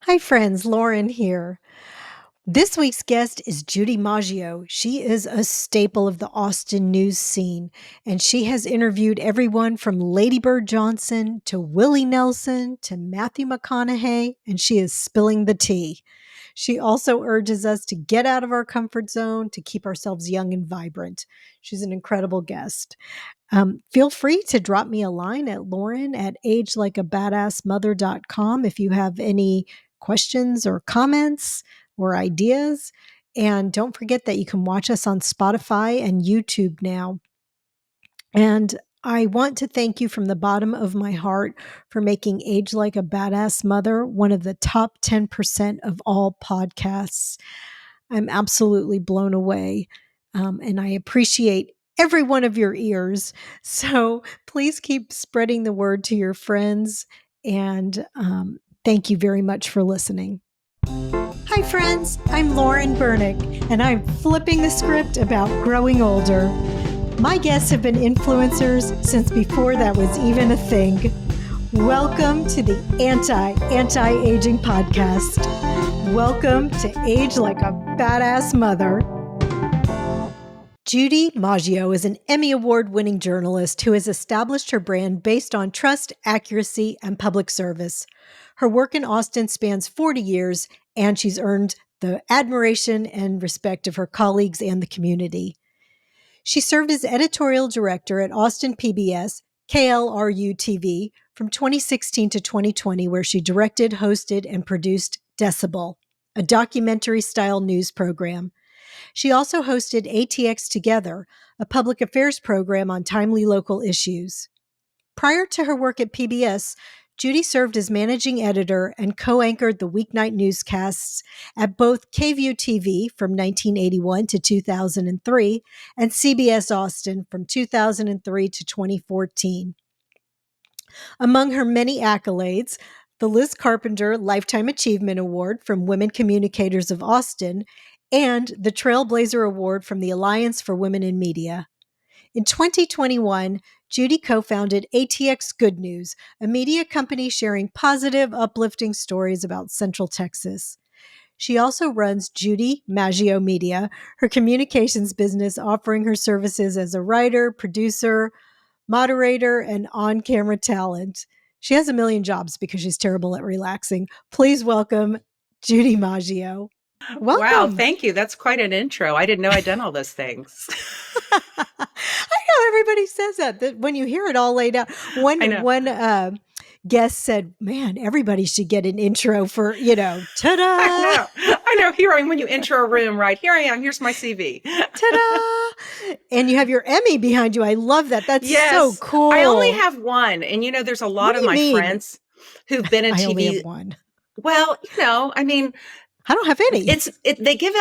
Hi, friends. Lauren here. This week's guest is Judy Maggio. She is a staple of the Austin news scene, and she has interviewed everyone from Lady Bird Johnson to Willie Nelson to Matthew McConaughey, and she is spilling the tea. She also urges us to get out of our comfort zone to keep ourselves young and vibrant. She's an incredible guest. Feel free to drop me a line at Lauren at agelikeabadassmother.com if you have any questions or comments or ideas. And don't forget that you can watch us on Spotify and YouTube now. And I want to thank you from the bottom of my heart for making Age Like a Badass Mother one of the top 10% of all podcasts. I'm absolutely blown away. And I appreciate every one of your ears. So please keep spreading the word to your friends. And thank you very much for listening. Hi, friends. I'm Lauren Bernick, and I'm flipping the script about growing older. My guests have been influencers since before that was even a thing. Welcome to the Anti-Aging Podcast. Welcome to Age Like a Badass Mother. Judy Maggio is an Emmy Award-winning journalist who has established her brand based on trust, accuracy, and public service. Her work in Austin spans 40 years, and she's earned the admiration and respect of her colleagues and the community. She served as editorial director at Austin PBS, KLRU TV, from 2016 to 2020, where she directed, hosted, and produced Decibel, a documentary-style news program. She also hosted ATX Together, a public affairs program on timely local issues. Prior to her work at PBS, Judy served as managing editor and co-anchored the weeknight newscasts at both KVUE TV from 1981 to 2003 and CBS Austin from 2003 to 2014. Among her many accolades, the Liz Carpenter Lifetime Achievement Award from Women Communicators of Austin and the Trailblazer Award from the Alliance for Women in Media. In 2021, Judy co-founded ATX Good News, a media company sharing positive, uplifting stories about Central Texas. She also runs Judy Maggio Media, her communications business offering her services as a writer, producer, moderator, and on-camera talent. She has a million jobs because she's terrible at relaxing. Please welcome Judy Maggio. Wow, Welcome. thank you. That's quite an intro. I didn't know I'd done all those things. I know everybody says that when you hear it all laid out. One guest said, "Man, everybody should get an intro for, ta-da!" I know. When you enter a room, right? Here I am. Here's my CV. Ta-da! And you have your Emmy behind you. I love that. That's so cool. I only have one, and there's a lot of my friends who've been in TV. I only have one. Well, I don't have any. They give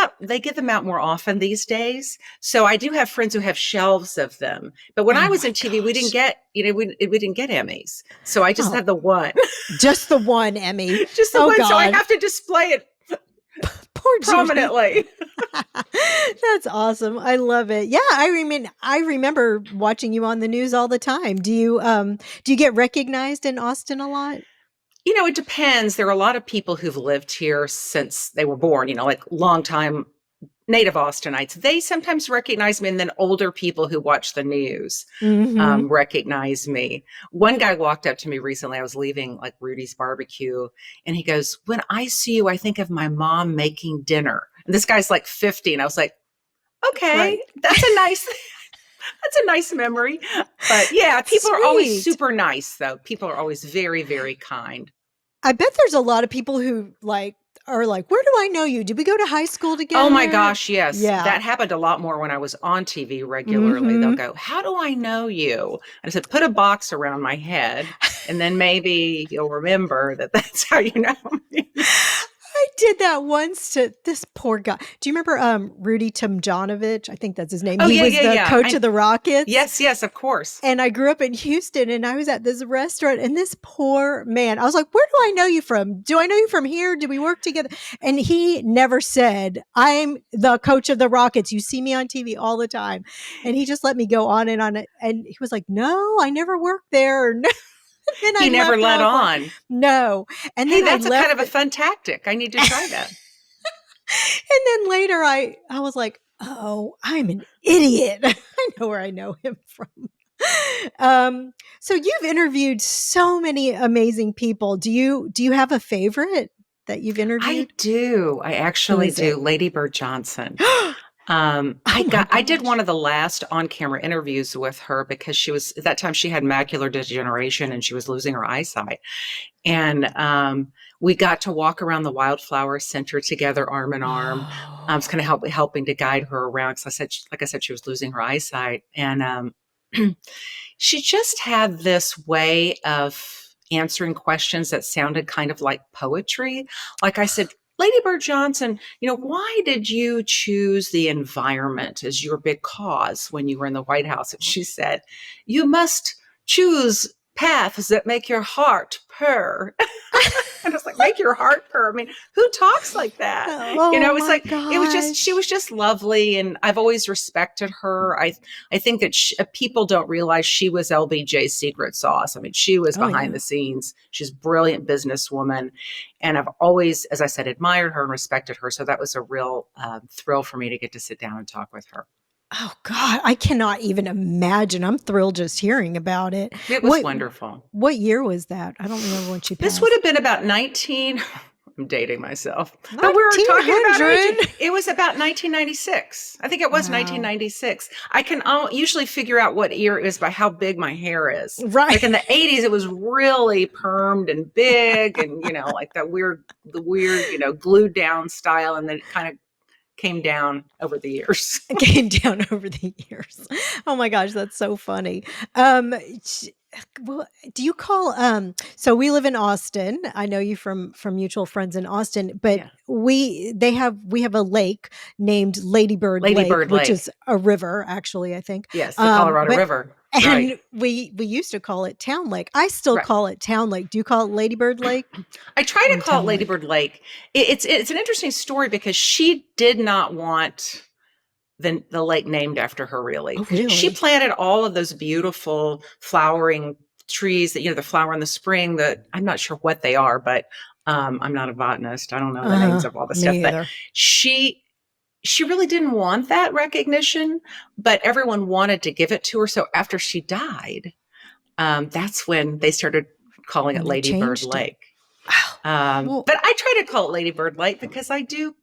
them out more often these days. So I do have friends who have shelves of them. But when I was in TV, we didn't get we didn't get Emmys. So I just have the one. Just the one Emmy. Just the one. God. So I have to display it poor prominently. That's awesome. I love it. Yeah, I remember watching you on the news all the time. Do you get recognized in Austin a lot? It depends. There are a lot of people who've lived here since they were born, like longtime native Austinites. They sometimes recognize me, and then older people who watch the news recognize me. One guy walked up to me recently. I was leaving like Rudy's barbecue, and he goes, "When I see you, I think of my mom making dinner." And this guy's like 50, and I was like, okay, right. That's a nice memory. But yeah, people are always super nice, though. People are always very, very kind. I bet there's a lot of people who are like, "Where do I know you? Did we go to high school together?" Oh my gosh, yes. Yeah. That happened a lot more when I was on TV regularly. They'll go, "How do I know you?" And I said, "Put a box around my head, and then maybe you'll remember that's how you know me." I did that once to this poor guy. Do you remember Rudy Tomjanovich? I think that's his name. He was the coach of the Rockets. Yes, of course. And I grew up in Houston, and I was at this restaurant, and this poor man, I was like, "Where do I know you from? Do I know you from here? Did we work together?" And he never said, "I'm the coach of the Rockets. You see me on TV all the time." And he just let me go on and on. And he was like, "No, I never worked there." And I He never left her let off like, on. no. And Hey, then I that's a kind left of a fun tactic. I need to try that. and then later I was like, oh, I'm an idiot. I know where I know him from. So you've interviewed so many amazing people. Do you have a favorite that you've I interviewed? do. I Who actually is it? do. Lady Bird Johnson. Oh my I did gosh. one of the last on-camera interviews with her because she was at that time she had macular degeneration and she was losing her eyesight. And we got to walk around the Wildflower Center together, arm in arm. I was kind of helping to guide her around because like I said, she was losing her eyesight, and she just had this way of answering questions that sounded kind of like poetry. Like I said, Lady Bird Johnson, why did you choose the environment as your big cause when you were in the White House? And she said, you must choose paths that make your heart purr. And it's like, make your heart purr. I mean, who talks like that? Oh It's my like, she gosh. was just lovely. And I've always respected her. I think that people don't realize she was LBJ's secret sauce. I mean, she was Oh behind yeah. the scenes. She's a brilliant businesswoman. And I've always, as I said, admired her and respected her. So that was a real thrill for me to get to sit down and talk with her. Oh God, I cannot even imagine. I'm thrilled just heering about it. It was What wonderful. what year was that? I don't remember when she This would passed. have been about 19. I'm dating myself, but we were talking about 1900. aging. It was about 1996. I think it was Wow. 1996. I can usually figure out what year it is by how big my hair is. Right. Like in the 80s, it was really permed and big, and like the weird, glued down style, and then it kind of came down over the years. It came down over the years. Oh my gosh, that's so funny. Um, sh- well, do you call so we live in Austin. I know you from mutual friends in Austin, but Yeah, we have a lake named Lady Bird Lady Lake, Bird which is Lake. a river actually, I think. Yes, the Colorado But River. Right. and we used to call it Town Lake. I still Right. call it Town Lake. Do you call it Lady Bird Lake I try or to call it Town Lady Lake? Bird Lake. It's an interesting story because she did not want the lake named after her, really, Oh, because she really? planted all of those beautiful flowering trees that the flower in the spring. That I'm not sure what they are, but I'm not a botanist. I don't know the names of all the stuff. Me But either. she really didn't want that recognition, but everyone wanted to give it to her. So after she died, that's when they started calling it When they Lady Bird changed it. Lake. Oh, well, But I try to call it Lady Bird Lake because I do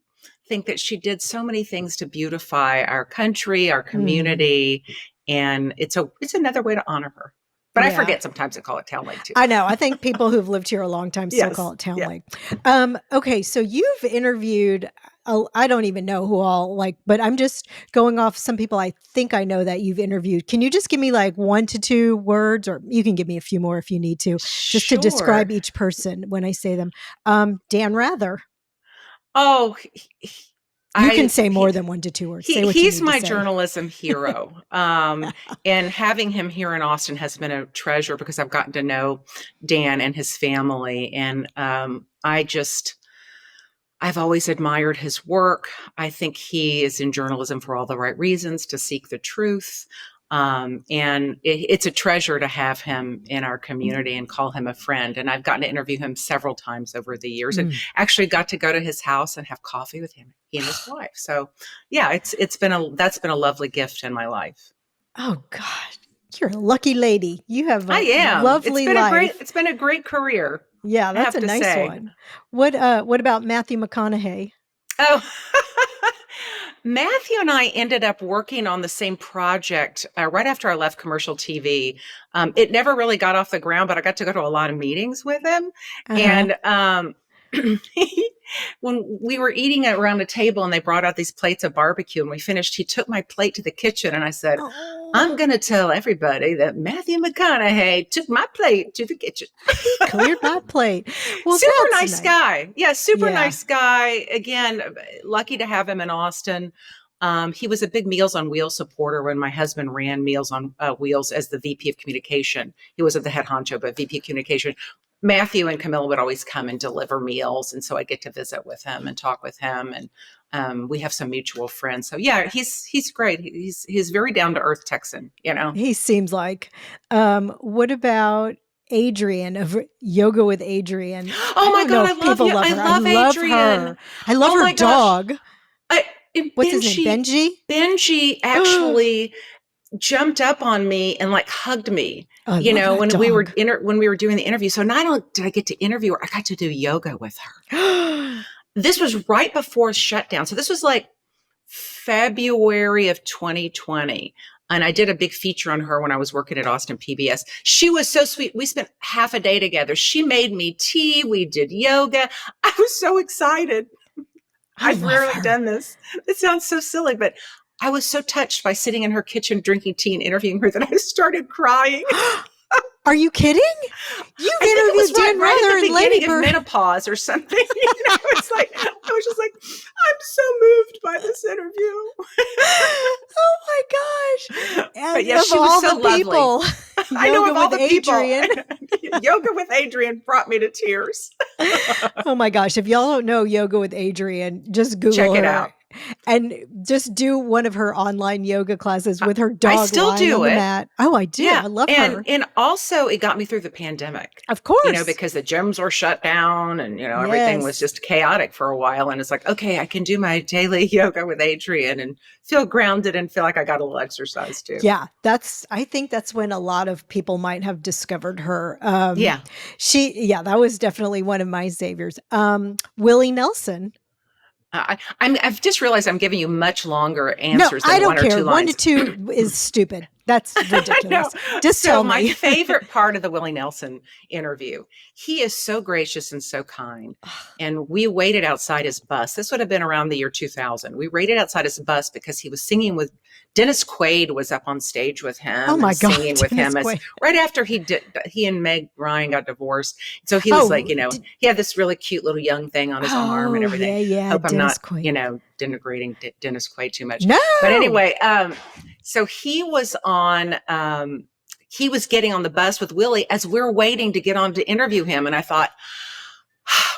think that she did so many things to beautify our country, our mm, community, and it's another way to honor her. But I yeah. forget sometimes to call it Town Lake too. I know. I think people who've lived here a long time still call Yes. it Town Yeah. Lake. Okay, so you've interviewed. I don't even know who all but I'm just going off some people I think I know that you've interviewed. Can you just give me like 1 to 2 words, or you can give me a few more if you need to, just to Sure. describe each person when I say them? Dan Rather. Oh, You can I say more he, than 1 to 2 words. Say what you he's need to my say. journalism hero. And having him here in Austin has been a treasure because I've gotten to know Dan and his family, and I've always admired his work. I think he is in journalism for all the right reasons, to seek the truth. And it's a treasure to have him in our community and call him a friend. And I've gotten to interview him several times over the years, and Mm. actually got to go to his house and have coffee with him, he and his wife. So yeah, that's been a lovely gift in my life. Oh God, you're a lucky lady. You have I a am. lovely life. It's been a great career, Yeah, I that's have a to nice say. one. What about Matthew McConaughey? Oh, Matthew and I ended up working on the same project right after I left commercial TV. It never really got off the ground, but I got to go to a lot of meetings with him. Uh-huh. And when we were eating around a table and they brought out these plates of barbecue and we finished, he took my plate to the kitchen and I said, I'm Oh, going to tell everybody that Matthew McConaughey took my plate to the kitchen. he cleared my plate. Well, Super that's nice nice. guy. Yeah, super Yeah. nice guy. Again, lucky to have him in Austin. He was a big Meals on Wheels supporter when my husband ran Meals on Wheels as the VP of communication. He wasn't the head honcho, but VP of communication. Matthew and Camilla would always come and deliver meals, and so I get to visit with him and talk with him, and we have some mutual friends. So yeah, he's great. He's very down to earth Texan. He seems like. What about Adrian of Yoga with Adrian. Oh my don't know God, I if love people you. love I her. love Adrian. Her. I love Oh her my gosh. dog. What's his name? Benji? Benji actually jumped up on me and like hugged me. Oh, I You love know, that when dog. we were doing the interview. So not only did I get to interview her, I got to do yoga with her. This was right before shutdown. So this was like February of 2020. And I did a big feature on her when I was working at Austin PBS. She was so sweet. We spent half a day together. She made me tea. We did yoga. I was so excited. I've rarely done this. It sounds so silly, but I was so touched by sitting in her kitchen drinking tea and interviewing her that I started crying. Are you kidding? You've interviewed Dan right Rather at the and Lady beginning Bird. of menopause or something. You know, it's like I was just like, I'm so moved by this interview. Oh my gosh! And but yeah, she was so lovely. I know of all the Adrian. people. Yoga with Adrian brought me to tears. Oh my gosh! If y'all don't know Yoga with Adrian, just Google Check it her. out. And just do one of her online yoga classes with her dog. I still lying do on the it. mat. Oh, I do. Yeah. I love her. And also it got me through the pandemic. Of course. You know, because the gyms were shut down and, you know, everything was just chaotic for a while. And it's like, okay, I can do my daily yoga with Adrian and feel grounded and feel like I got a little exercise too. Yeah. I think that's when a lot of people might have discovered her. Yeah. That was definitely one of my saviors. Willie Nelson. I've just realized I'm giving you much longer answers than I don't one or care. two lines. 1 to 2 is stupid. That's ridiculous. Just tell me. My favorite part of the Willie Nelson interview, he is so gracious and so kind. And we waited outside his bus. This would have been around the year 2000. We waited outside his bus because he was singing with Dennis Quaid was up on stage with him. Oh my God. Singing with him right after he and Meg Ryan got divorced. So he was like, you know, he had this really cute little young thing on his arm and everything. Yeah. Hope Dennis I'm not, Quaid. you know, denigrating Dennis Quaid too much. No. But anyway, so he was he was getting on the bus with Willie as we're waiting to get on to interview him. And I thought,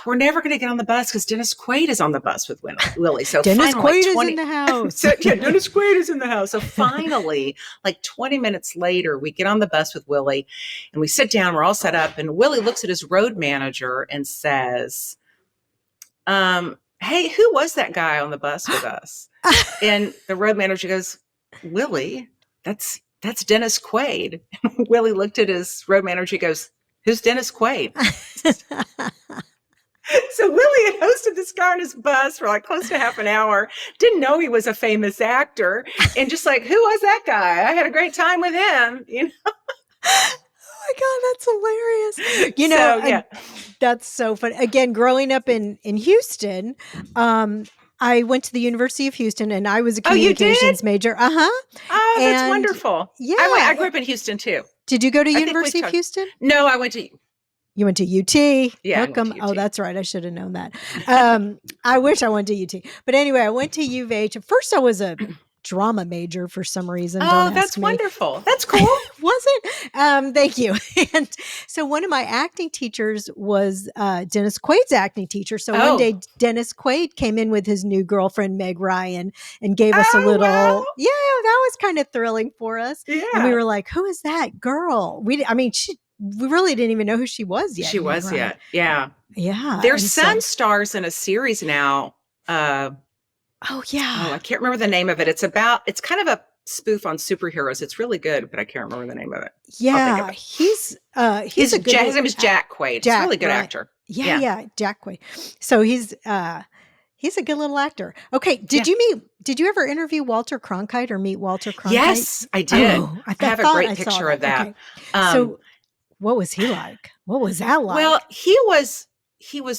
we're never going to get on the bus because Dennis Quaid is on the bus with Willie. So Dennis Quaid is in the house. Dennis Quaid is in the house. So finally, like 20 minutes later, we get on the bus with Willie and we sit down, we're all set up. And Willie looks at his road manager and says, hey, who was that guy on the bus with us? And the road manager goes, Willie, that's Dennis Quaid. And Willie looked at his road manager. He goes, who's Dennis Quaid? So Willie had hosted this guy on his bus for like close to half an hour. Didn't know he was a famous actor. And just like, who was that guy? I had a great time with him. You know? Oh my God, that's hilarious. You know, that's so funny. Again, growing up in Houston, I went to the University of Houston and I was a communications major. Oh, that's wonderful. Yeah. I grew up in Houston too. Did you go to University of Houston? No, I went to... You went to UT? Yeah. Oh, that's right. I should have known that. I wish I went to UT. But anyway, I went to U of H. At first, I was a drama major for some reason. Oh, that's wonderful. That's cool. Was it? Thank you. And so one of my acting teachers was Dennis Quaid's acting teacher. So one day Dennis Quaid came in with his new girlfriend, Meg Ryan, and gave us a little, that was kind of thrilling for us. Yeah. And we were like, who is that girl? We really didn't even know who she was yet. Yeah. Yeah. Their son stars in a series now. I can't remember the name of it. It's kind of a spoof on superheroes. It's really good, but I can't remember the name of it. Yeah. He's a good his name is Jack Quaid. He's a really good actor. Yeah. Jack Quaid. So he's a good little actor. Okay. Did you ever interview Walter Cronkite or meet Walter Cronkite? Yes, I did. I have a great picture of that. Okay. So what was he like? What was that like? Well, he was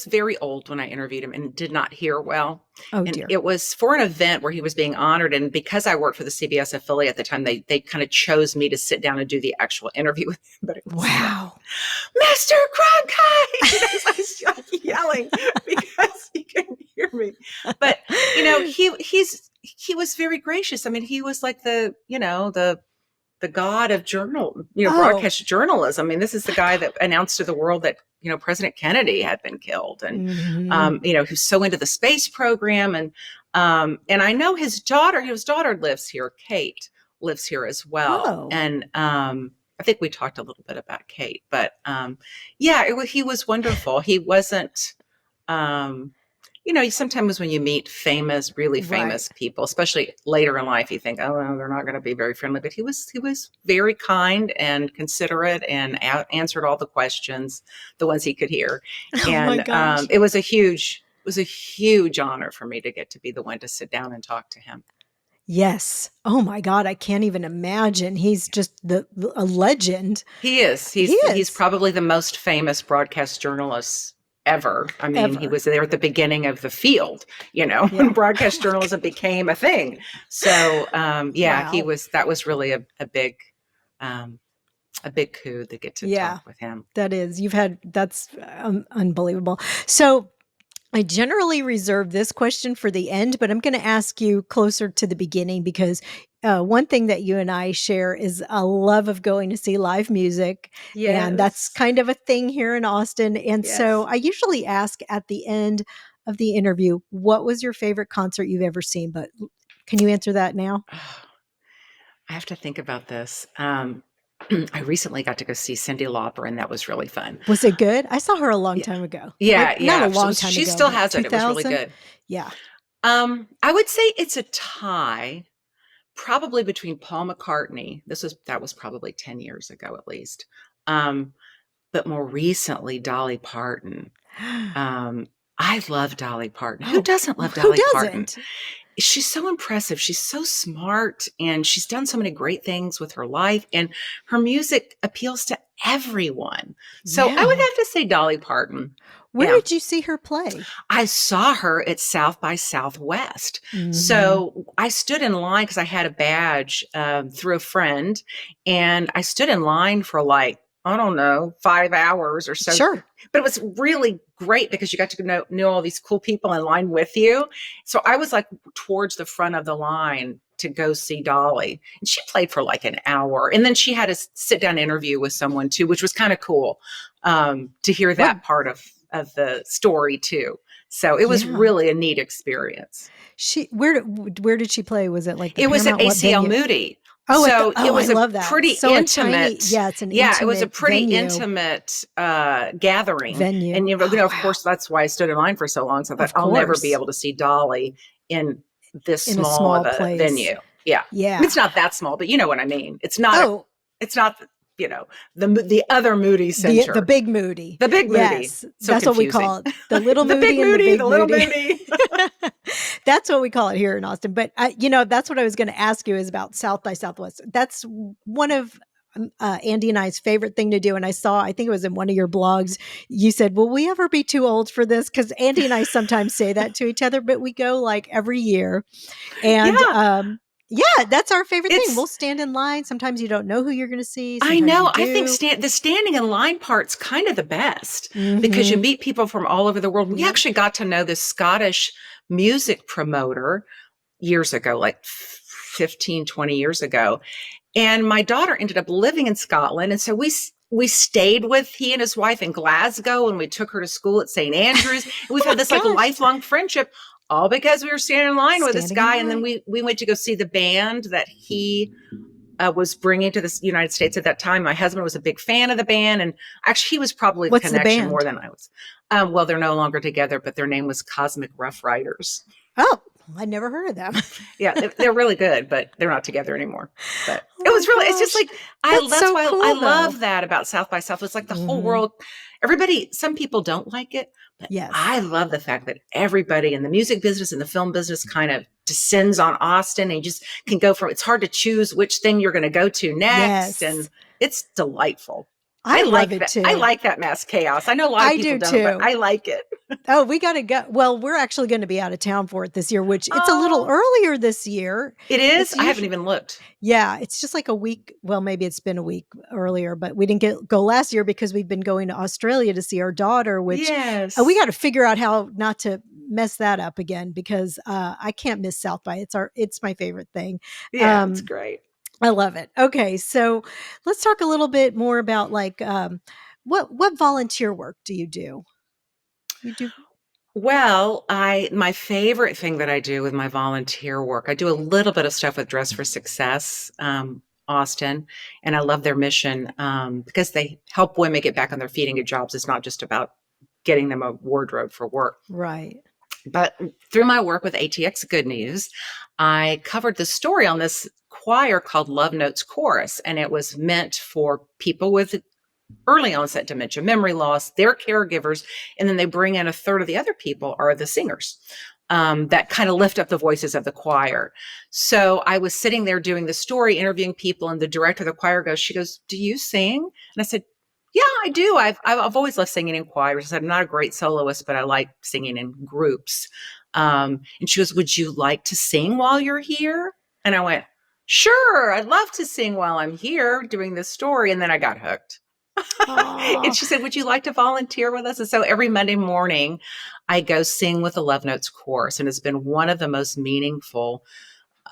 very old when I interviewed him and did not hear well. Oh, and dear. It was for an event where he was being honored. And because I worked for the CBS affiliate at the time, they kind of chose me to sit down and do the actual interview with him. But it was Mr. Cronkite! I was like yelling because he couldn't hear me. But, you know, he was very gracious. I mean, he was like the god of broadcast journalism. I mean, this is the guy that announced to the world that, President Kennedy had been killed and, who's so into the space program. And I know his daughter lives here. Kate lives here as well. Oh. And, I think we talked a little bit about Kate, but yeah, he was wonderful. He wasn't, sometimes when you meet really Right. famous people, especially later in life, you think, oh, no, they're not going to be very friendly. But he was very kind and considerate and answered all the questions, the ones he could hear. Oh my And gosh. it was a huge honor for me to get to be the one to sit down and talk to him. Yes. Oh my God. I can't even imagine. He's just a legend. He is. He He's is probably the most famous broadcast journalist ever. I mean, he ever. was there at the beginning of the field, when Yeah. broadcast Oh my journalism became a thing. So, yeah, Wow. that was really um, a big coup to get to Yeah. talk with him. That is. That's unbelievable. So I generally reserve this question for the end, but I'm going to ask you closer to the beginning because one thing that you and I share is a love of going to see live music. And that's Yes. kind of a thing here in Austin. And so Yes. I usually ask at the end of the interview, what was your favorite concert you've ever seen? But can you answer that now? I have to think about this. I recently got to go see Cyndi Lauper, and that was really fun. Was it good? I saw her a long Yeah. time ago. Yeah, Not a yeah. long time She ago, still but has it. It was really 2000. good. Yeah. I would say it's a tie, probably between Paul McCartney. That was probably 10 years ago at least. Um, but more recently, Dolly Parton. I love Dolly Parton. Who Oh, doesn't love who Dolly Parton? doesn't? She's so impressive. She's so smart, and she's done so many great things with her life, and her music appeals to everyone. So I would Yeah. have to say Dolly Parton. Where Yeah. did you see her play? I saw her at South by Southwest. Mhm. So I stood in line because I had a badge through a friend, and I stood in line for like, I don't know, 5 hours or so. Sure. But it was really great because you got to know all these cool people in line with you. So I was like towards the front of the line to go see Dolly. And she played for like an hour. And then she had a sit down interview with someone too, which was kind of cool to hear What? that part of the story too. So it was Yeah. really a neat experience. Where did she play? Was it like the It was at Paramount? What ACL venue? Moody. Oh, So it I was a love that. pretty So a tiny, intimate, yeah, it's an yeah, it was a intimate pretty venue. intimate gathering. Venue. And, Oh, of wow. course, that's why I stood in line for so long. So I thought Of I'll never be course. able to see Dolly in this In a small of small a place. venue. Yeah. I mean, Yeah. it's not that small, but you know what I mean. Oh, It's not, the other Moody the Center, big Moody. the big Moody. Yes, So that's what we confusing. call it. The little The big Moody and the Moody, big the little Moody. Moody. That's what we call it here in Austin. But that's what I was going to ask you is about South by Southwest. That's one of Andy and I's favorite thing to do. And I think it was in one of your blogs, you said, will we ever be too old for this? Because Andy and I sometimes say that to each other, but we go like every year. And Yeah. yeah, that's our favorite thing. It's We'll stand in line. Sometimes you don't know who you're going to see. I Sometimes you know. I think do. the standing in line part's kind of the best because you Mm-hmm. meet people from all over the world. We Yep. actually got to know this Scottish music promoter years ago, like 15, 20 years ago. And my daughter ended up living in Scotland. And so we stayed with he and his wife in Glasgow, and we took her to school at St. Andrews. And we've Oh had my this like gosh. lifelong friendship, all because we were standing in line with this Standing in guy. And then line. we went to go see the band that he was bringing to the United States at that time. My husband was a big fan of the band, and actually he was probably the What's the connection more band? than I was. Well, they're no longer together, but their name was Cosmic Rough Riders. Oh, I never heard of them. Yeah, they're really good, but they're not together anymore. But Oh it my was really, it's just gosh. like, That's that's so why I cool though. love that about South by South. It's like the whole Hmm. world, some people don't like it, but I Yes. love the fact that everybody in the music business and the film business kind of descends on Austin, and you just can go from, it's hard to choose which thing you're going to go to next. Yes. And it's delightful. I love it I too. like that mass chaos. I know a lot of I people do don't, but too. I like it. Oh, we got to go. Well, we're actually going to be out of town for it this year, which it's a little Oh, earlier this year. it is. It's I haven't usually, even looked. yeah, it's just like a week. Well, maybe it's been a week earlier, but we didn't go last year because we've been going to Australia to see our daughter, which we Yes. got to figure out how not to mess that up again because I can't miss South by. It's my favorite thing. Yeah, it's Um, great. I love it. Okay, so let's talk a little bit more about like what volunteer work do you do? You do. Well, my favorite thing that I do with my volunteer work, I do a little bit of stuff with Dress for Success. Austin, and I love their mission because they help women get back on their feet and get jobs. It's not just about getting them a wardrobe for work. Right. But through my work with ATX Good News, I covered the story on this choir called Love Notes Chorus, and it was meant for people with early onset dementia, memory loss, their caregivers, and then they bring in a third of the other people are the singers that kind of lift up the voices of the choir. So I was sitting there doing the story, interviewing people, and the director of the choir she goes, "Do you sing?" And I said, "Yeah, I do. I've always loved singing in choirs." I said, "I'm not a great soloist, but I like singing in groups." And she goes, "Would you like to sing while you're here?" And I went, "Sure, I'd love to sing while I'm here doing this story." And then I got hooked. And she said, "Would you like to volunteer with us?" And so every Monday morning, I go sing with the Love Notes Chorus. And it's been one of the most meaningful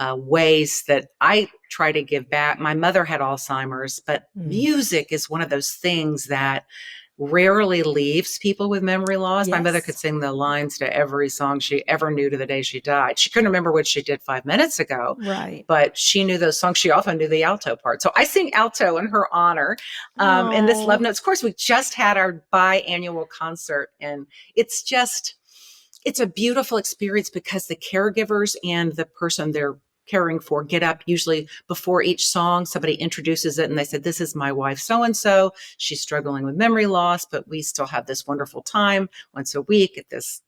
ways that I try to give back. My mother had Alzheimer's, but music is one of those things that rarely leaves people with memory loss. Yes. My mother could sing the lines to every song she ever knew to the day she died. She couldn't remember what she did 5 minutes ago, Right. but she knew those songs. She often knew the alto part. So I sing alto in her honor. In this Love Notes course, we just had our biannual concert, and it's a beautiful experience because the caregivers and the person they're caring for get up usually before each song. Somebody introduces it and they said, "This is my wife so-and-so. She's struggling with memory loss, but we still have this wonderful time once a week at this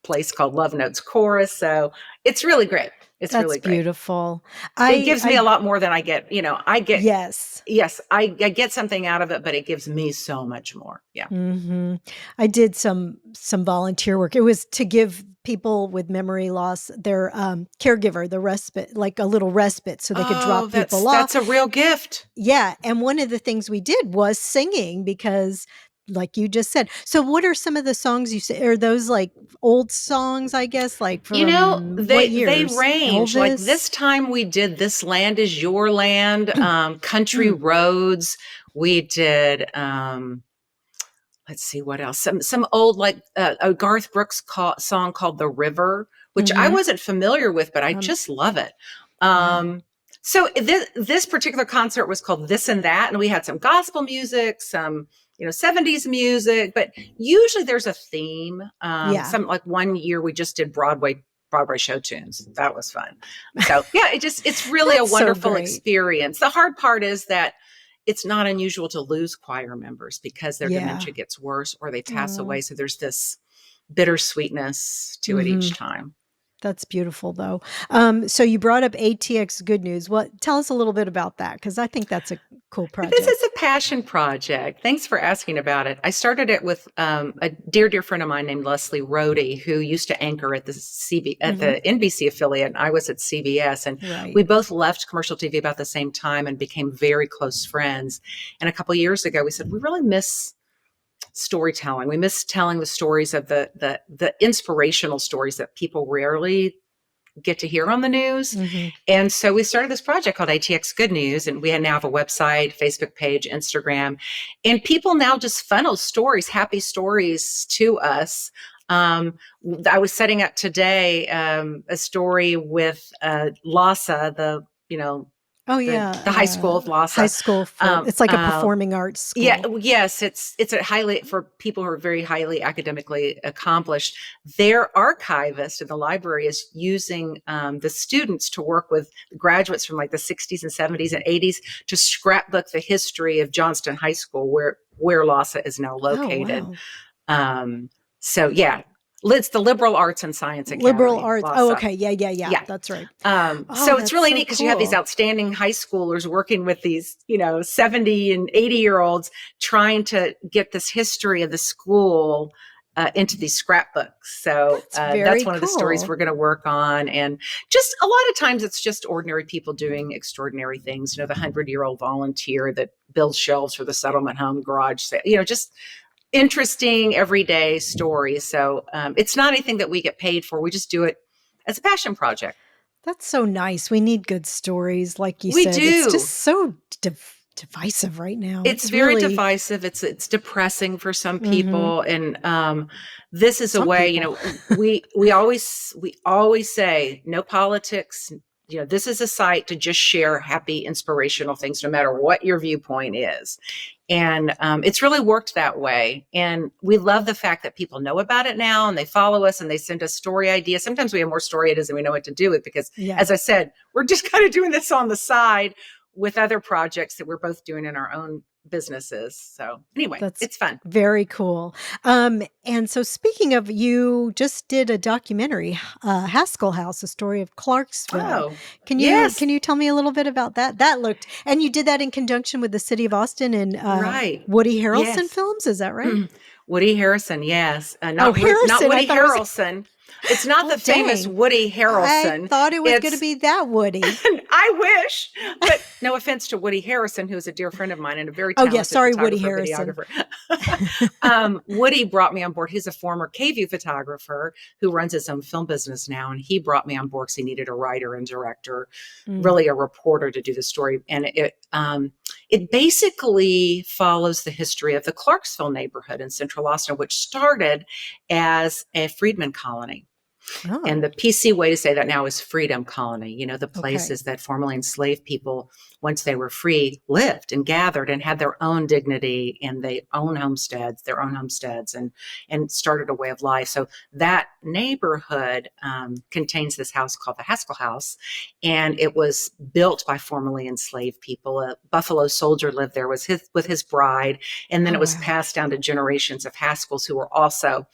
place called Love Notes Chorus." So it's really great. It's That's really great. Beautiful. It gives me a lot more than I get. Yes, I get something out of it, but it gives me so much more. Yeah. Mm-hmm. I did some volunteer work. It was to give people with memory loss their caregiver the respite, like a little respite, so they could drop people off. That's a real gift. Yeah, and one of the things we did was singing because, like you just said. So, what are some of the songs you say? Are those like old songs? I guess, like from what years? They range. Elvis? Like this time we did "This Land Is Your Land," "Country Roads." We did. Let's see what else. Some old like a Garth Brooks song called "The River," which I wasn't familiar with, but I just love it. So this particular concert was called "This and That," and we had some gospel music, some 70s music, but usually there's a theme. Some like one year we just did Broadway show tunes. That was fun. So yeah, it's really a wonderful experience. The hard part is that it's not unusual to lose choir members because their dementia gets worse or they pass away. So there's this bittersweetness to it each time. That's beautiful, though. So you brought up ATX Good News. Tell us a little bit about that, because I think that's a cool project. This is a passion project. Thanks for asking about it. I started it with a dear friend of mine named Leslie Rohde, who used to anchor at the NBC affiliate, and I was at CBS. And we both left commercial TV about the same time and became very close friends. And a couple of years ago, we said, we really miss storytelling. We miss telling the stories of the inspirational stories that people rarely get to hear on the news. And so we started this project called ATX Good News, and we now have a website, Facebook page, Instagram, and people now just funnel stories, happy stories to us. I was setting up today a story with LASA, the high school of LASA. High school. It's like a performing arts school. Yes. It's a for people who are very highly academically accomplished. Their archivist in the library is using the students to work with graduates from like the 60s and 70s and 80s to scrapbook the history of Johnston High School, where LASA is now located. Oh, wow. So yeah. It's the Liberal Arts and Science Academy. Liberal Arts. LASA. Oh, okay. Yeah. That's right. So it's really neat because you have these outstanding high schoolers working with these, 70 and 80-year-olds trying to get this history of the school into these scrapbooks. So that's one of the stories we're going to work on. And just a lot of times it's just ordinary people doing extraordinary things. The 100-year-old volunteer that builds shelves for the settlement home garage sale, just interesting everyday stories. So it's not anything that we get paid for. We just do it as a passion project. That's so nice. We need good stories, like you We said. do. It's just so divisive right now. It's very divisive. It's depressing for some people, and this is a way. We always say no politics. this is a site to just share happy, inspirational things, no matter what your viewpoint is. And it's really worked that way. And we love the fact that people know about it now and they follow us and they send us story ideas. Sometimes we have more story ideas than we know what to do with, because as I said, we're just kind of doing this on the side with other projects that we're both doing in our own businesses. So anyway, it's fun. Very cool. And so speaking of, you just did a documentary, Haskell House, a story of Clarksville. Oh, can you tell me a little bit about that? And you did that in conjunction with the city of Austin and Woody Harrelson Films. Is that right? Woody Harrelson. Yes. Harrelson. Not Woody Harrelson. It's not the famous Woody Harrelson. I thought it was going to be that Woody. I wish, but no offense to Woody Harrelson, who is a dear friend of mine and a very talented Woody Harrelson. Woody brought me on board. He's a former K-View photographer who runs his own film business now, and he brought me on board because he needed a writer and director, really a reporter to do the story. And it basically follows the history of the Clarksville neighborhood in Central Austin, which started as a freedmen colony. Oh. And the PC way to say that now is freedom colony. The places that formerly enslaved people, once they were free, lived and gathered and had their own dignity and their own homesteads, and started a way of life. So that neighborhood contains this house called the Haskell House, and it was built by formerly enslaved people. A Buffalo soldier lived there with his bride, and then it was passed down to generations of Haskells who were also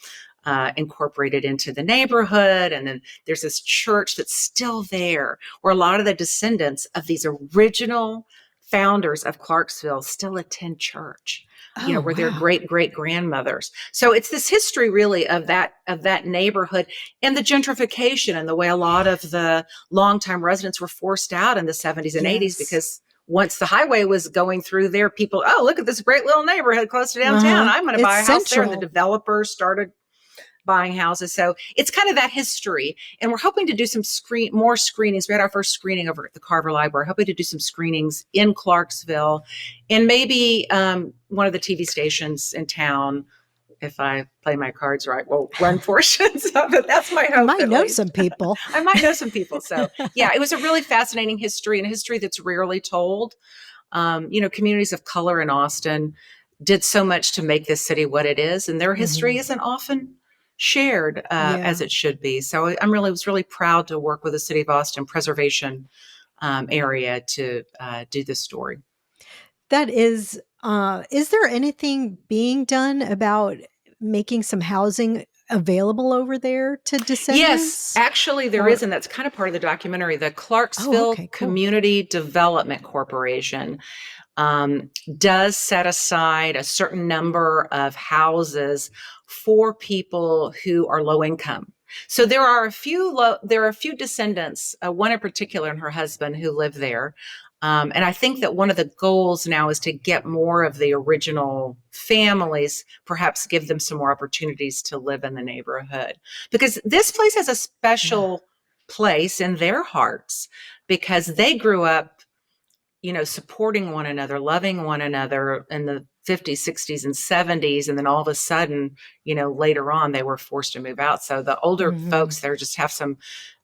incorporated into the neighborhood. And then there's this church that's still there, where a lot of the descendants of these original founders of Clarksville still attend church, where their great grandmothers. So it's this history really of that neighborhood and the gentrification and the way a lot of the longtime residents were forced out in the 70s and 80s, because once the highway was going through there, people, look at this great little neighborhood close to downtown. I'm going to buy a house there. And the developers started buying houses. So it's kind of that history. And we're hoping to do some more screenings. We had our first screening over at the Carver Library, hoping to do some screenings in Clarksville, and maybe one of the TV stations in town, if I play my cards right, will run portions of it. That's my hope. I might know some people. I might know some people. So yeah, it was a really fascinating history, and a history that's rarely told. Communities of color in Austin did so much to make this city what it is, and their history isn't often shared as it should be. So I was really proud to work with the City of Austin Preservation area to do this story. That is there anything being done about making some housing available over there to descendants? Yes, actually there is, and that's kind of part of the documentary. The Clarksville Community Development Corporation does set aside a certain number of houses for people who are low income. So there are a few descendants, one in particular and her husband, who live there. And I think that one of the goals now is to get more of the original families, perhaps give them some more opportunities to live in the neighborhood, because this place has a special place in their hearts, because they grew up, supporting one another, loving one another in the 50s, 60s, and 70s. And then all of a sudden, later on, they were forced to move out. So the older folks there just have some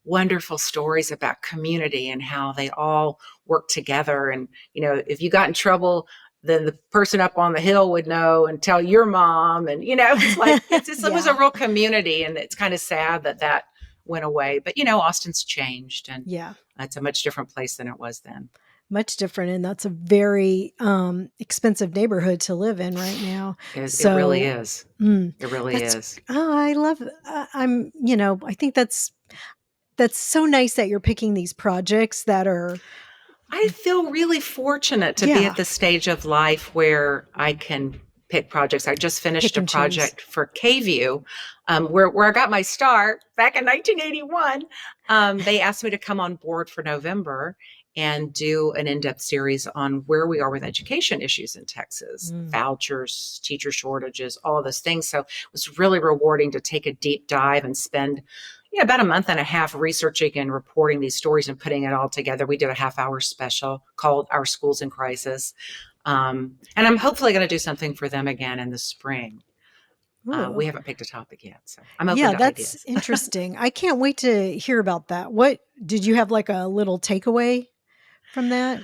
wonderful stories about community and how they all work together. And, if you got in trouble, then the person up on the hill would know and tell your mom. And, it's like, it was a real community. And it's kind of sad that went away. But, Austin's changed, and it's a much different place than it was then. Much different, and that's a very expensive neighborhood to live in right now. It really is. It really is. Oh, I love. I think that's so nice that you're picking these projects that are. I feel really fortunate to be at the stage of life where I can pick projects. I just finished a project for K-View, where I got my start back in 1981. They asked me to come on board for November and do an in-depth series on where we are with education issues in Texas, vouchers, teacher shortages, all of those things. So it was really rewarding to take a deep dive and spend about a month and a half researching and reporting these stories and putting it all together. We did a half-hour special called Our Schools in Crisis. And I'm hopefully going to do something for them again in the spring. Ooh. We haven't picked a topic yet, so I'm open Yeah, to that's ideas. interesting. I can't wait to hear about that. What did you have like a little takeaway from that?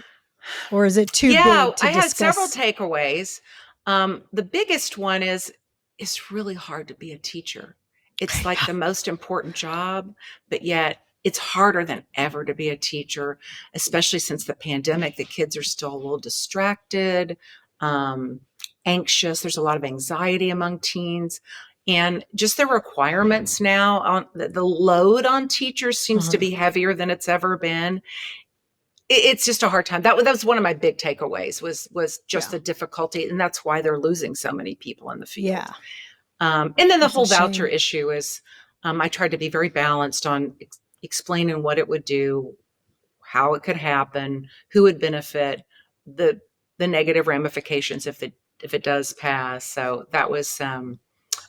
Or is it too Yeah, big to I had several discuss? takeaways. The biggest one is it's really hard to be a teacher. It's like the most important job, but yet it's harder than ever to be a teacher, especially since the pandemic. The kids are still a little distracted, um, anxious. There's a lot of anxiety among teens. And just the requirements now on the load on teachers seems to Uh-huh. be heavier than it's ever been. It's just a hard time. That was one of my big takeaways was just Yeah. the difficulty, and that's why they're losing so many people in the field. Yeah. And then the That's a whole voucher shame. issue is, I tried to be very balanced on explaining what it would do, how it could happen, who would benefit, the negative ramifications if it does pass. So that was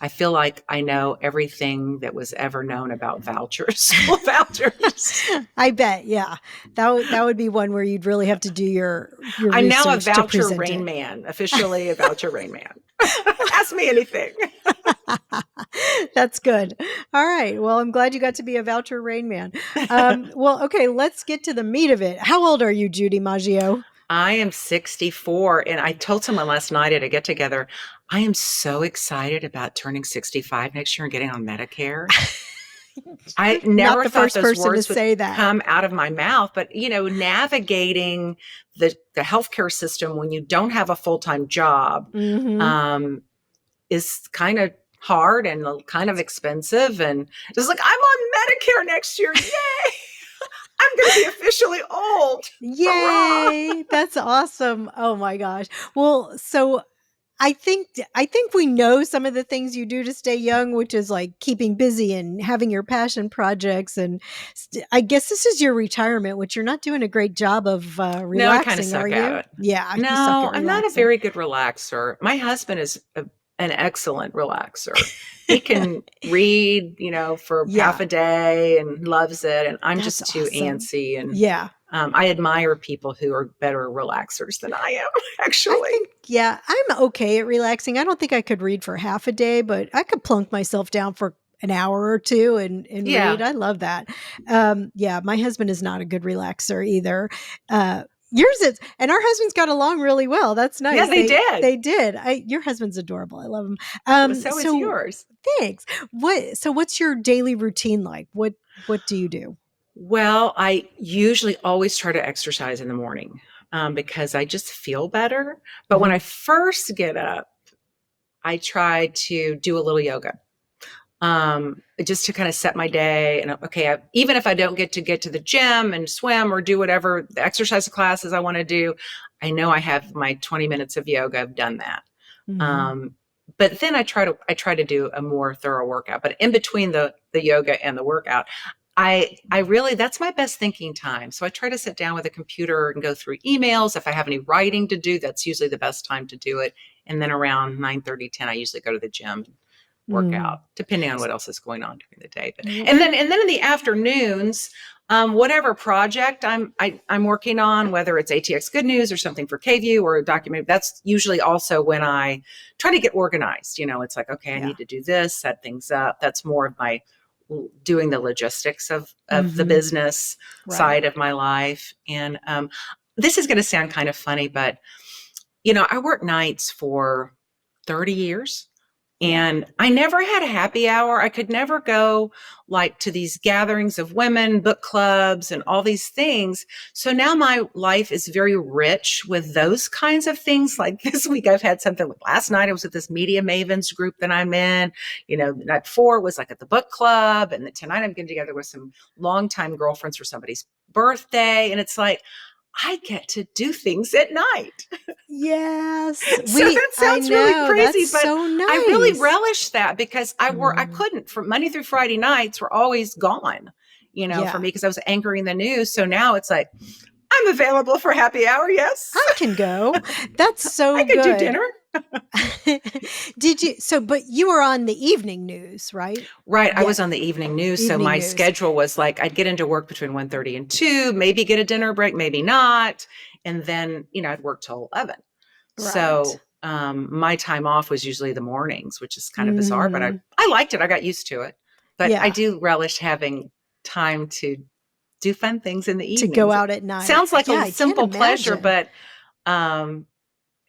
I feel like I know everything that was ever known about vouchers, school vouchers. I bet. Yeah. That would be one where you'd really have to do your I'm now a research to voucher present rain it. man, officially a voucher rain man. Ask me anything. That's good. All right. Well, I'm glad you got to be a voucher rain man. Well, okay, let's get to the meat of it. How old are you, Judy Maggio? I am 64, and I told someone last night at a get together, I am so excited about turning 65 next year and getting on Medicare. I Not never the thought first those person to words would say that. come out of my mouth, but navigating the healthcare system when you don't have a full-time job, Hmm. um, is kind of hard and kind of expensive. And just like, I'm on Medicare next year. Yay! I'm going to be officially old. Hurrah! Yay! That's awesome. Oh my gosh. Well, so I think we know some of the things you do to stay young, which is like keeping busy and having your passion projects. And I guess this is your retirement, which you're not doing a great job of No, I kind of relaxing, are suck at you? it. Yeah, you suck No, at I'm not a relaxing. very good relaxer. My husband is an excellent relaxer. He can read, for half Yeah, a day and loves it. And I'm that's just too awesome. antsy. And Yeah. I admire people who are better relaxers than I am, I actually. think, yeah, I'm okay at relaxing. I don't think I could read for half a day, but I could plunk myself down for an hour or two and read. Yeah. I love that. Yeah, my husband is not a good relaxer either. Yours is, and our husbands got along really well. That's Yeah, nice. they did. They did. Your husband's adorable. I love him. Well, so is So yours. thanks. What's your daily routine like? What do you do? Well, I usually always try to exercise in the morning because I just feel better. But when Mhm. I first get up, I try to do a little yoga just to kind of set my day. And okay, even if I don't get to the gym and swim or do whatever the exercise classes I want to do, I know I have my 20 minutes of yoga. I've done that. Mhm. Um, but then I try to do a more thorough workout. But in between the yoga and the workout, I really, that's my best thinking time. So I try to sit down with a computer and go through emails. If I have any writing to do, that's usually the best time to do it. And then around 9:30, 10, I usually go to the gym, work Mm. out, depending on what else is going on during the day. But Mm. and then in the afternoons, whatever project I'm working on, whether it's ATX Good News or something for KView or a document, that's usually also when I try to get organized. It's like, okay, I Yeah. need to do this, set things up. That's more of my doing the logistics of the Mhm. business Right. side of my life. And this is going to sound kind of funny, but I worked nights for 30 years. Yeah. And I never had a happy hour. I could never go like to these gatherings of women, book clubs, and all these things. So now my life is very rich with those kinds of things. Like this week, I've had something. Last night, I was at this Media Mavens group that I'm in. The night before was like at the book club. And then tonight, I'm getting together with some longtime girlfriends for somebody's birthday. And it's like, I get to do things at night. Yes, So that I sounds really know, crazy, that's but so I really nice. relish that because I Mm, couldn't, from Monday through Friday nights were always gone, for yeah, me, because I was anchoring the news. So now it's like, I'm available for happy hour. Yes. I can go. That's I so could do good. dinner. But you were on the evening news, right? Right. I Yeah, was on the evening news. So evening my news. schedule was like, I'd get into work between 1:30 and 2, maybe get a dinner break, maybe not. And then, I'd work till 11. Right. So my time off was usually the mornings, which is kind of bizarre, but Mhm. I liked it. I got used to it. But I Yeah, do relish having time to do fun things in the to go evenings. It out at night. sounds like Yeah, a I can't simple pleasure, imagine. but um,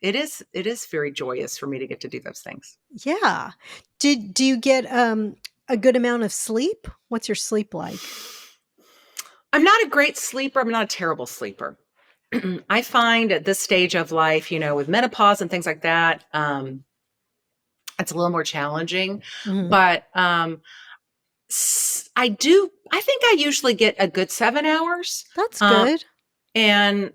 it is very joyous for me to get to do those things. Yeah. Do you get, a good amount of sleep? What's your sleep like? I'm not a great sleeper. I'm not a terrible sleeper. I find at this stage of life, with menopause and things like that, it's a little more challenging. Mhm. But I think I usually get a good 7 hours. That's Um, good. and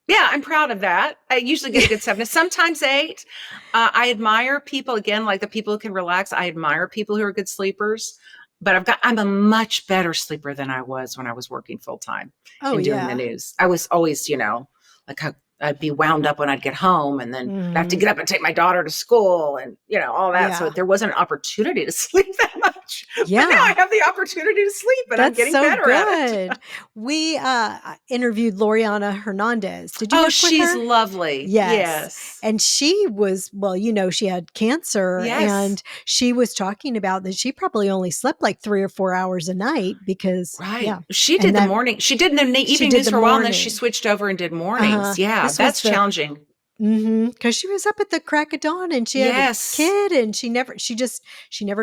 yeah, I'm proud of that. I usually get a good 7, sometimes 8. I admire people, again, like the people who can relax. I admire people who are good sleepers. But I'm a much better sleeper than I was when I was working full time Oh, and doing the yeah. news. I was always, like I'd be wound up when I'd get home and then have to Mhm. get up and take my daughter to school and, all that. So Yeah. there wasn't an opportunity to sleep that much. But now I Yeah. have the opportunity to sleep and I'm That's getting so better at it. good. We, interviewed Loriana Hernandez. Did you Oh, work with she's her? lovely. Yes. Yes. And she was, well, she had cancer, Yes. and she was talking about that she probably only slept like 3 or 4 hours a night because, Right. yeah. She And did the that morning. She did the she evening did news the for a while and then she morning. switched over and did mornings. Yeah, This was that's the challenging. because she was up at the crack of dawn, and she had a Yes. kid, and she never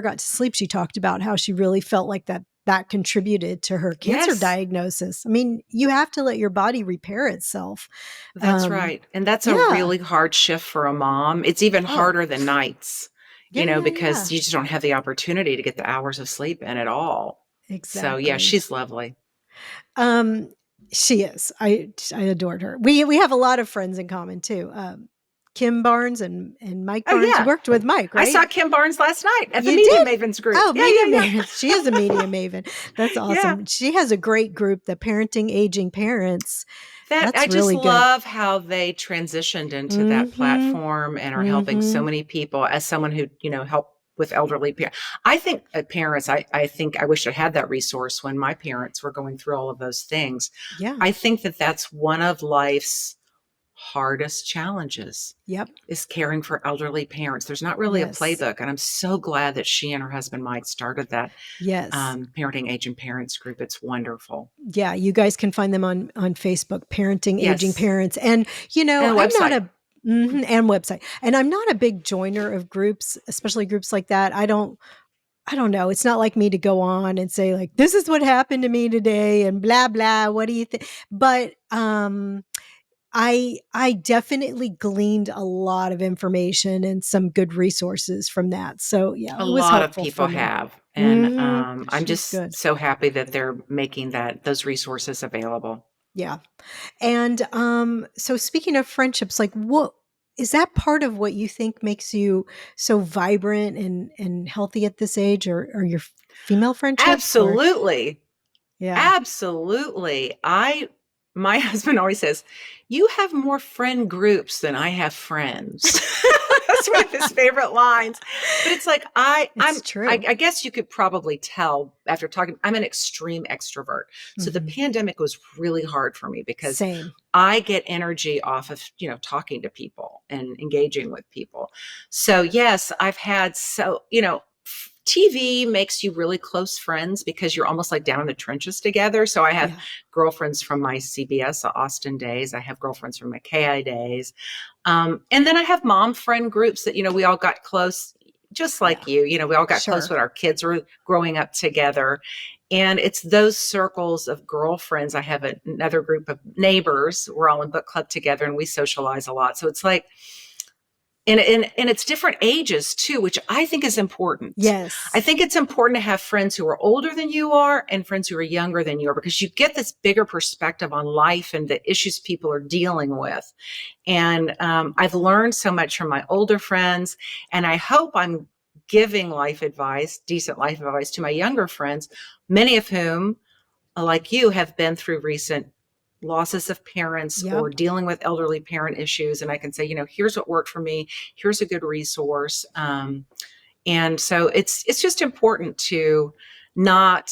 got to sleep. She talked about how she really felt like that contributed to her cancer Yes. diagnosis. I mean, you have to let your body repair itself. That's right. And that's a Yeah. really hard shift for a mom. It's even Oh, harder than nights, yeah, yeah, because yeah. you just don't have the opportunity to get the hours of sleep in at all. So, yeah, Exactly. she's lovely. Um, she is. I adored her. We have a lot of friends in common too. Kim Barnes and Mike Oh, Barnes. You yeah. worked with Mike, I right? saw Kim Barnes last night at the You Media did? Mavens group. Oh, Yeah, Media yeah, Maven. She is a Media Maven. That's yeah. Yeah. awesome. She has a great group, the Parenting Aging Parents. That I That's just really good. love how they transitioned into that Mm-hmm. platform and are helping so Mm-hmm. many people as someone who, help with elderly parents. I think parents, I think I wish I had that resource when my parents were going through all of those things. Yeah. I think that that's one of life's hardest challenges Yep. is caring for elderly parents. There's not really a Yes. playbook. And I'm so glad that she and her husband, Mike, started that Yes. parenting aging parents group. It's wonderful. Yeah, you guys can find them on Facebook, Parenting Aging Yes. Parents. And And the I'm not website. a and website. And I'm not a big joiner of groups, especially groups like that. I don't know. It's not like me to go on and say like, this is what happened to me today and blah blah. What do you think? But I definitely gleaned a lot of information and some good resources from that. So yeah, A it was lot of helpful for people me. have, and, I'm She's just good. so happy that they're making those resources available. Yeah. And so speaking of friendships, like what is that part of what you think makes you so vibrant and healthy at this age, or your female friendships, or Absolutely. yeah. Absolutely. My husband always says, "You have more friend groups than I have friends." That's one of his favorite lines. But it's like It's true. I guess you could probably tell after talking. I'm an extreme extrovert. So the Mhm. pandemic was really hard for me because Same. I get energy off of, talking to people and engaging with people. So yes, I've had TV makes you really close friends because you're almost like down in the trenches together. So I have Yeah. girlfriends from my CBS Austin days. I have girlfriends from my KI days. And then I have mom friend groups that, we all got close, just Yeah. like you. We all got close Sure. when our kids were growing up together. And it's those circles of girlfriends. I have another group of neighbors. We're all in book club together and we socialize a lot. So it's like, and it's different ages too, which I think is important. I Yes. think it's important to have friends who are older than you are and friends who are younger than you are because you get this bigger perspective on life and the issues people are dealing with. And I've learned so much from my older friends, and I hope I'm giving decent life advice to my younger friends, many of whom, like you, have been through recent losses of parents or Yep. dealing with elderly parent issues. And I can say, here's what worked for me. Here's a good resource. And so it's just important to not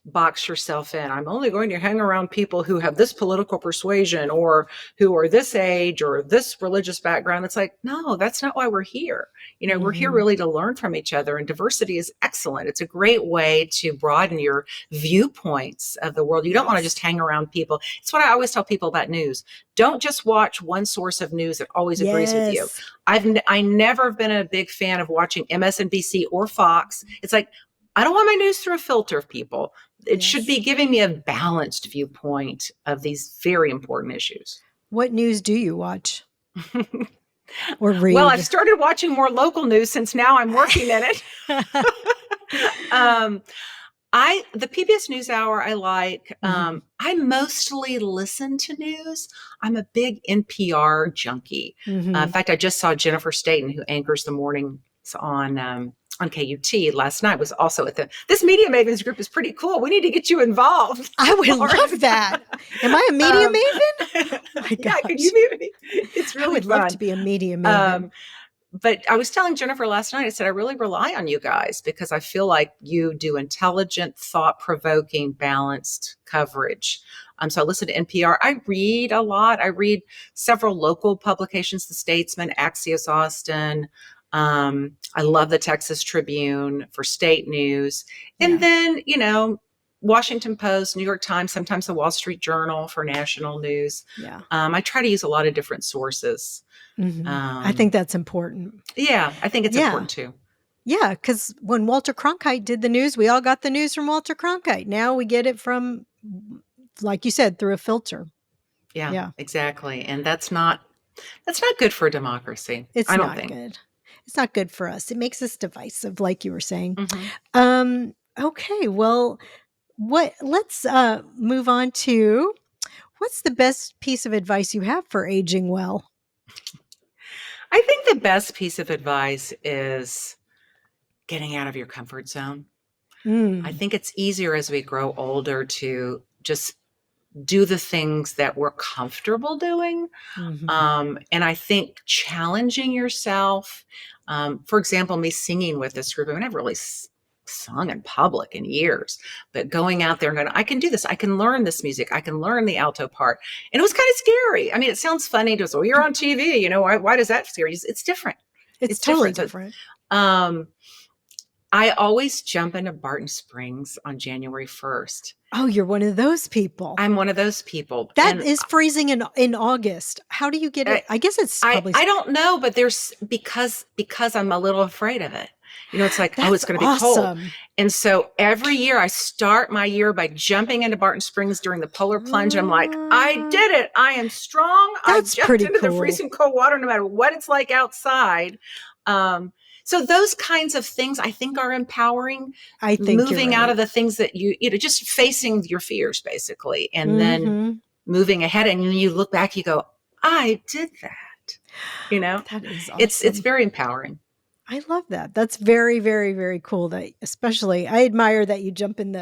box yourself in. I'm only going to hang around people who have this political persuasion or who are this age or this religious background. It's like, no, that's not why we're here. We're here really to learn from each other, and diversity is excellent. It's a great way to broaden your viewpoints of the world. You don't want to just hang around people. It's what I always tell people about news. Don't just watch one source of news that always agrees with you. I never been a big fan of watching MSNBC or Fox. It's like, I don't want my news through a filter of people. It should be giving me a balanced viewpoint of these very important issues. What news do you watch or read? Well, I've started watching more local news since now I'm working in it. The PBS NewsHour I like. I mostly listen to news. I'm a big NPR junkie. In fact, I just saw Jennifer Staten, who anchors the mornings on KUT last night, was also at this Media Mavens group is pretty cool. We need to get you involved. I would love that. Am I a media maven? Oh my yeah, could you be? It's really I would fun. love to be a media maven. But I was telling Jennifer last night, I said, I really rely on you guys because I feel like you do intelligent, thought-provoking, balanced coverage. So I listen to NPR. I read a lot. I read several local publications, The Statesman, Axios Austin. I love the Texas Tribune for state news. And then, Washington Post, New York Times, sometimes the Wall Street Journal for national news. I try to use a lot of different sources. I think that's important. Yeah, I think it's important too. Yeah, because when Walter Cronkite did the news, we all got the news from Walter Cronkite. Now we get it from, like you said, through a filter. Yeah, exactly. And that's not good for a democracy. I don't think. Good. It's not good for us. It makes us divisive, like you were saying. Okay, well, let's move on to what's the best piece of advice you have for aging well? I think the best piece of advice is getting out of your comfort zone. I think it's easier as we grow older to just do the things that we're comfortable doing. And I think challenging yourself, for example, me singing with this group, I mean, I've really sung in public in years, but going out there and going, I can do this. I can learn this music. I can learn the alto part. And it was kind of scary. I mean, it sounds funny to us. Oh, you're on TV. Why does that scare you? It's different. It's totally different. I always jump into Barton Springs on January 1st. Oh, you're one of those people. I'm one of those people. That is freezing in August. How do you get it? I guess it's probably... I don't know, but there's because I'm a little afraid of it. It's like, it's going to be awesome. cold. And so every year I start my year by jumping into Barton Springs during the polar plunge. I'm like, I did it. I am strong. That's I jumped pretty into cool. the freezing cold water no matter what it's like outside. So those kinds of things I think are empowering. I think moving out of the things that just facing your fears basically, and then moving ahead. And when you look back, you go, I did that. That is awesome. It's very empowering. I love that. That's very, very, very cool. That especially, I admire that you jump in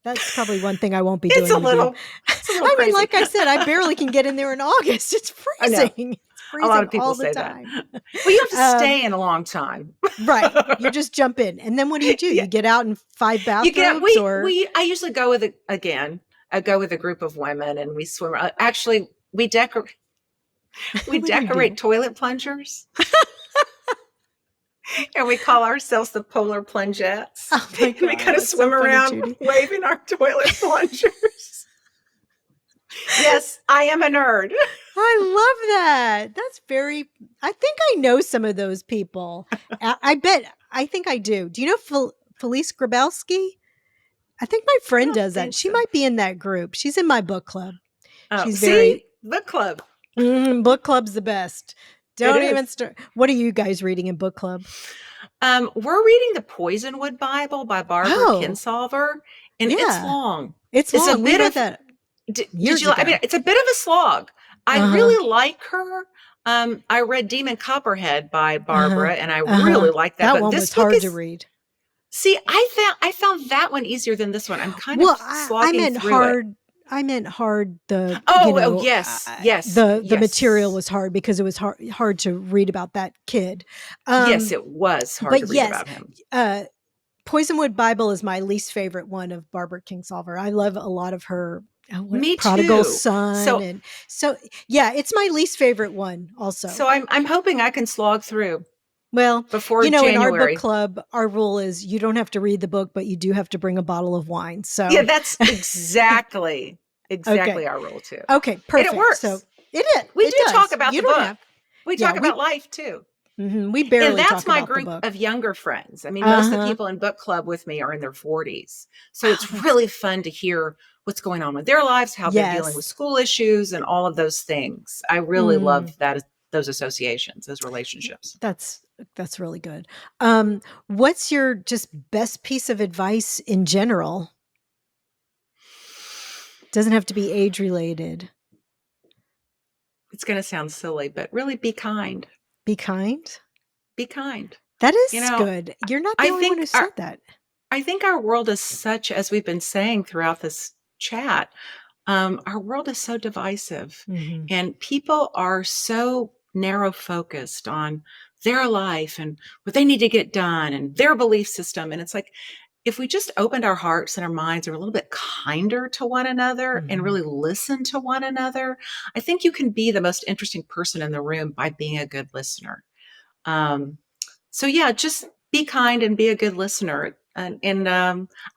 that's probably one thing I won't be doing. It's a little I mean, like I said, I barely can get in there in August. It's freezing. A lot of people say that. Well, you have to stay in a long time. Right. You just jump in. And then what do? You get out in 5 bathrobes? I usually go with a group of women and we swim. Actually, we decorate toilet plungers. And we call ourselves the Polar Plungettes. Oh my God, we kind of swim around waving our toilet plungers. Yes, I am a nerd. I love that. That's I think I know some of those people. I think I do. Do you know Felice Grabowski? I think my friend does that. She might be in that group. She's in my book club. Oh, She's book club. Book club's the best. Don't even start. What are you guys reading in book club? We're reading the Poisonwood Bible by Barbara Kinsolver, and it's long. It's long. A bit of that. it's a bit of a slog. I really like her. I read Demon Copperhead by Barbara, and I really like that. That one was hard to read. See, I found that one easier than this one. I'm kind of slogging through it. I meant hard. Yes. The material was hard because it was hard to read about that kid. Yes, it was hard to read about him. Poisonwood Bible is my least favorite one of Barbara Kingsolver. I love a lot of her Me Prodigal too. Son, So and so yeah, it's my least favorite one also. so I'm hoping I can slog through Well, before in our book January. club, our rule is you don't have to read the book, but you do have to bring a bottle of wine. Yeah, So, that's exactly okay. our rule too. Okay, And it perfect. So works. We it do talk does. about You the don't book. have, We yeah, talk about life too. we And barely that's talk my about the group book. of younger friends. I mean, most of the Uh-huh. people in book club with me are in their 40s. So Oh, it's that's, really fun to hear what's going on with their lives, how they're dealing with yes. school issues and all of those things. I really Mm, love that those associations, those relationships. that's really good. What's your just best piece of advice in general? Doesn't have to be age related. It's going to sound silly, but really be kind. Be kind. Be kind. That You is know, good. You're not the I only one who think said that. I think our world is such, as we've been saying throughout this chat, our world is so divisive, Hmm. and people are so narrow focused on their life and what they need to get done and their belief system. And it's like, if we just opened our hearts and our minds are a little bit kinder to one another and Hmm. really listen to one another, I think you can be the most interesting person in the room by being a good listener. Um, so yeah, just be kind and be a good listener. And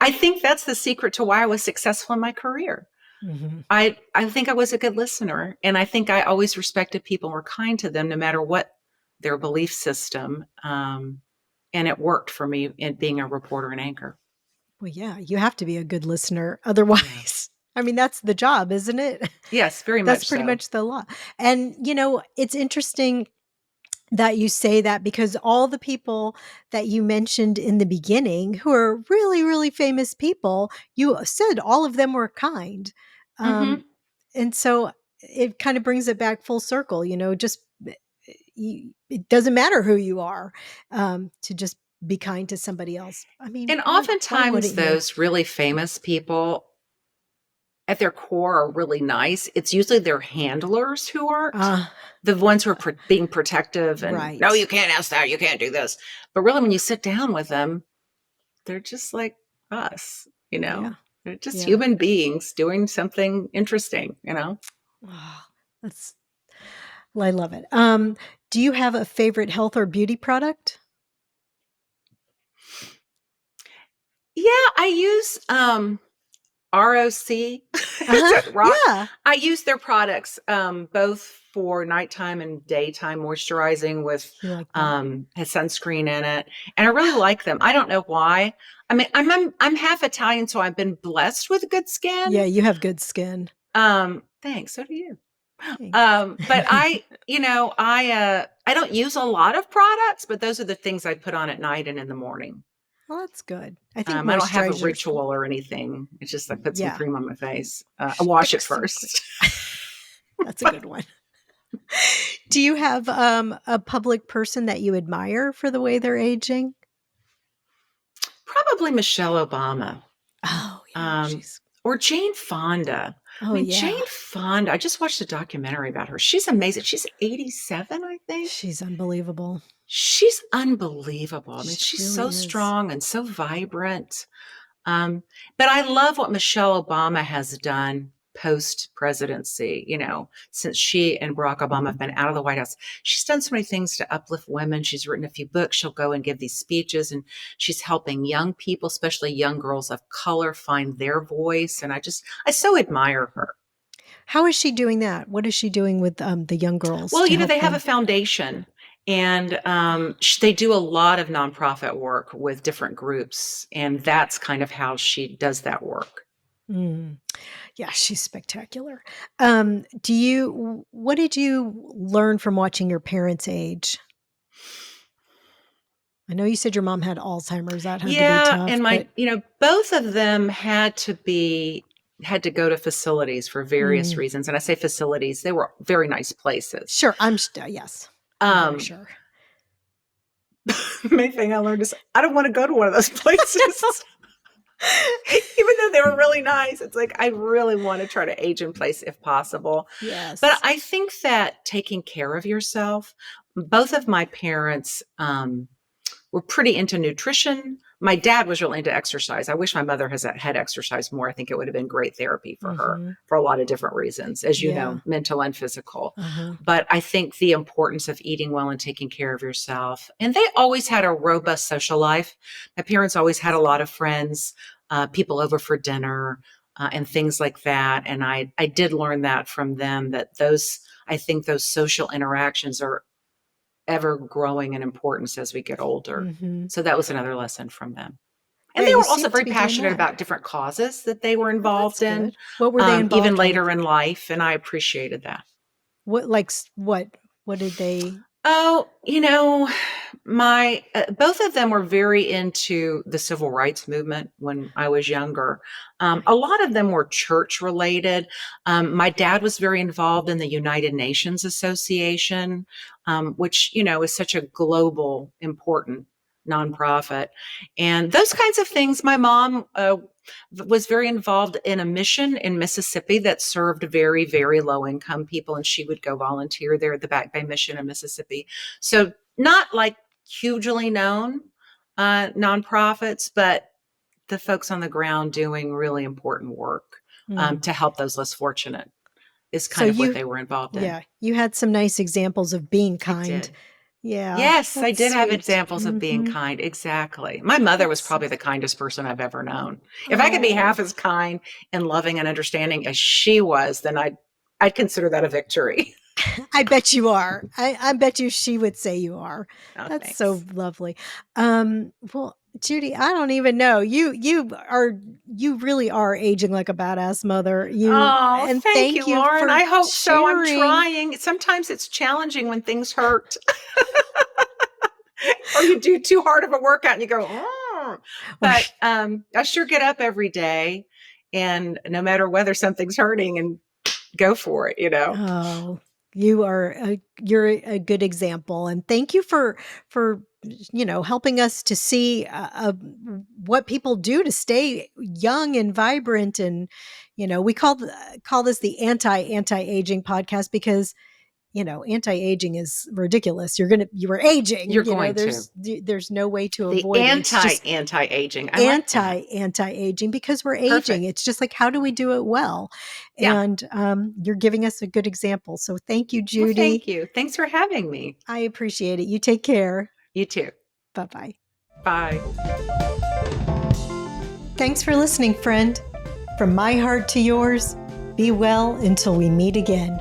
I think that's the secret to why I was successful in my career. Hmm. I think I was a good listener, and I think I always respected people and were kind to them no matter what their belief system. And it worked for me in being a reporter and anchor. Well, yeah, you have to be a good listener. Yeah. Otherwise, I mean, that's the job, isn't it? Yes, very That's much pretty so. much the law. And, it's interesting that you say that because all the people that you mentioned in the beginning who are really, really famous people, you said all of them were kind. Hmm. Um, and so it kind of brings it back full circle, just it doesn't matter who you are, to just be kind to somebody else. I mean, And why oftentimes, wouldn't you? those really famous people at their core are really nice. It's usually their handlers who aren't, Uh, the ones who are being protective and no, you right. can't ask that, you can't do this. But really, when you sit down with them, they're just like us, Yeah. they're just Yeah. human beings doing something interesting. Oh, that's, I love it. Do you have a favorite health or beauty product? Yeah, I use ROC. Is Uh-huh. it Rock? Yeah. I use their products both for nighttime and daytime moisturizing with You like that? has sunscreen in it, and I really like them. I don't know why. I mean, I'm half Italian, so I've been blessed with good skin. Yeah, you have good skin. Thanks. So do you. Thanks. But I don't use a lot of products, but those are the things I put on at night and in the morning. Well, that's good. I think I don't have a moisturizers. ritual or anything. It's just I put some Yeah. cream on my face. I wash it Fix some cream. first. That's a good one. Do you have a public person that you admire for the way they're aging? Probably Michelle Obama, Oh, yeah, um, she's or Jane Fonda. I oh mean, yeah. Jane Fonda. I just watched a documentary about her. She's amazing. She's 87, I think. She's unbelievable. She's unbelievable. I mean, She she's really so is. strong and so vibrant. But I love what Michelle Obama has done post presidency, since she and Barack Obama have been out of the White House. She's done so many things to uplift women. She's written a few books. She'll go and give these speeches, and she's helping young people, especially young girls of color, find their voice. And I so admire her. How is she doing that? What is she doing with the young girls Well, to help they have a them? foundation, and they do a lot of nonprofit work with different groups, and that's kind of how she does that work. Mm. Yeah, she's spectacular. What did you learn from watching your parents age? I know you said your mom had Alzheimer's. That had to be Yeah, tough, and but both of them had to go to facilities for various mm, reasons. And I say facilities, they were very nice places. sure. Yes, I'm very Um, sure. the main thing I learned is I don't want to go to one of those places. Even though they were really nice, it's like I really want to try to age in place if possible. But Yes. I think that taking care of yourself, both of my parents were pretty into nutrition. My dad was really into exercise. I wish my mother had exercised more. I think it would have been great therapy for her for a lot of different reasons, as you know, mental and physical. But I think the importance of eating well and taking care of yourself. And they always had a robust social life. My parents always had a lot of friends, people over for dinner, and things like that. And I did learn that from them, that I think those social interactions are ever growing in importance as we get older. So that was another lesson from them. And they were also very passionate about different causes that they were involved in. Good. What were they involved even later in life? And I appreciated that. What did they? Oh, both of them were very into the civil rights movement when I was younger. A lot of them were church related. My dad was very involved in the United Nations Association, which, is such a global, important nonprofit. And those kinds of things. My mom was very involved in a mission in Mississippi that served very, very low income people. And she would go volunteer there at the Back Bay Mission in Mississippi. So not like hugely known nonprofits, but the folks on the ground doing really important work to help those less fortunate is kind of what they were involved in. Yeah. You had some nice examples of being kind. Yeah. Yes, I did have examples of being kind. Exactly. My mother was probably the kindest person I've ever known. If I could be half as kind and loving and understanding as she was, then I'd consider that a victory. I bet you are. I bet you she would say you are. Oh, that's thanks. so lovely. Well, Judy, I don't even know. You really are aging like a badass mother. Thank you, Lauren. I hope so. I'm trying. Sometimes it's challenging when things hurt. Or you do too hard of a workout and you go, oh. But I sure get up every day, and no matter whether something's hurting, and go for it, Oh, you're a good example. And thank you for helping us to see what people do to stay young and vibrant. And, we call this the anti-aging podcast because, anti-aging is ridiculous. You were aging. There's no way to avoid it. Anti-aging. Anti-aging because we're aging. Perfect. It's just like, how do we do it well? Yeah. And you're giving us a good example. So thank you, Judy. Well, thank you. Thanks for having me. I appreciate it. You take care. You too. Bye-bye. Bye. Thanks for listening, friend. From my heart to yours, be well until we meet again.